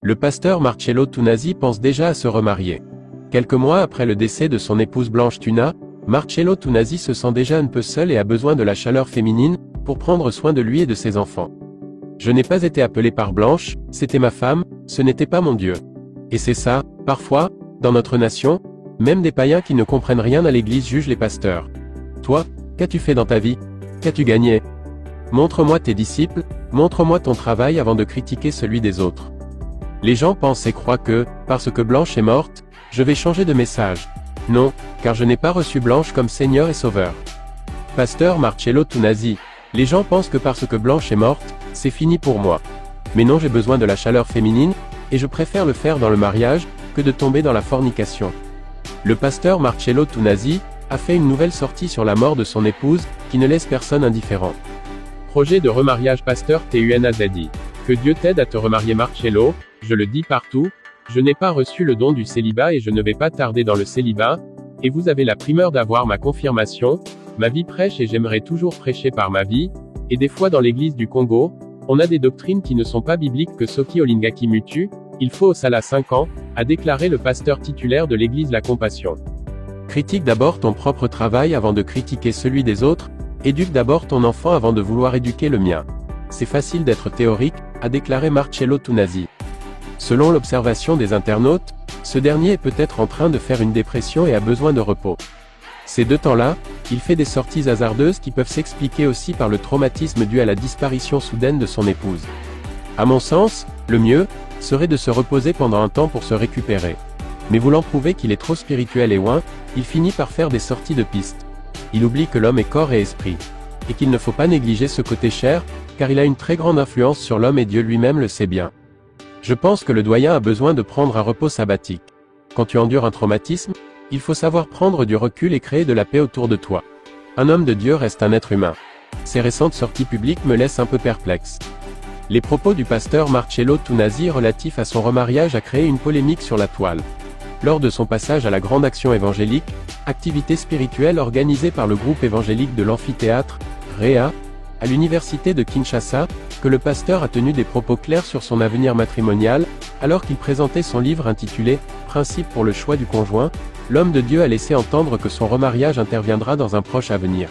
Le pasteur Marcello Tunasi pense déjà à se remarier. Quelques mois après le décès de son épouse Blanche Tuna, Marcello Tunasi se sent déjà un peu seul et a besoin de la chaleur féminine pour prendre soin de lui et de ses enfants. Je n'ai pas été appelé par Blanche, c'était ma femme, ce n'était pas mon Dieu. Et c'est ça, parfois, dans notre nation, même des païens qui ne comprennent rien à l'église jugent les pasteurs. Toi, qu'as-tu fait dans ta vie? Qu'as-tu gagné? Montre-moi tes disciples, montre-moi ton travail avant de critiquer celui des autres. Les gens pensent et croient que, parce que Blanche est morte, je vais changer de message. Non, car je n'ai pas reçu Blanche comme Seigneur et Sauveur. Pasteur Marcello Tunasi, les gens pensent que parce que Blanche est morte, c'est fini pour moi. Mais non, j'ai besoin de la chaleur féminine, et je préfère le faire dans le mariage, que de tomber dans la fornication. Le pasteur Marcello Tunasi a fait une nouvelle sortie sur la mort de son épouse, qui ne laisse personne indifférent. Projet de remariage pasteur TUNAZI. Que Dieu t'aide à te remarier Marcello, je le dis partout, je n'ai pas reçu le don du célibat et je ne vais pas tarder dans le célibat, et vous avez la primeur d'avoir ma confirmation, ma vie prêche et j'aimerais toujours prêcher par ma vie, et des fois dans l'église du Congo, on a des doctrines qui ne sont pas bibliques que Soki Olingaki Mutu, il faut au Sala 5 ans, a déclaré le pasteur titulaire de l'église La Compassion. Critique d'abord ton propre travail avant de critiquer celui des autres, éduque d'abord ton enfant avant de vouloir éduquer le mien. C'est facile d'être théorique, a déclaré Marcello Tunasi. Selon l'observation des internautes, ce dernier est peut-être en train de faire une dépression et a besoin de repos. Ces deux temps-là, il fait des sorties hasardeuses qui peuvent s'expliquer aussi par le traumatisme dû à la disparition soudaine de son épouse. À mon sens, le mieux, serait de se reposer pendant un temps pour se récupérer. Mais voulant prouver qu'il est trop spirituel et ouin, il finit par faire des sorties de piste. Il oublie que l'homme est corps et esprit. Et qu'il ne faut pas négliger ce côté chair, car il a une très grande influence sur l'homme et Dieu lui-même le sait bien. Je pense que le doyen a besoin de prendre un repos sabbatique. Quand tu endures un traumatisme, il faut savoir prendre du recul et créer de la paix autour de toi. Un homme de Dieu reste un être humain. Ces récentes sorties publiques me laissent un peu perplexe. Les propos du pasteur Marcello Tunasi relatifs à son remariage a créé une polémique sur la toile. Lors de son passage à la Grande Action Évangélique, activité spirituelle organisée par le groupe évangélique de l'amphithéâtre, REA, à l'université de Kinshasa, que le pasteur a tenu des propos clairs sur son avenir matrimonial, alors qu'il présentait son livre intitulé « Principes pour le choix du conjoint », l'homme de Dieu a laissé entendre que son remariage interviendra dans un proche avenir.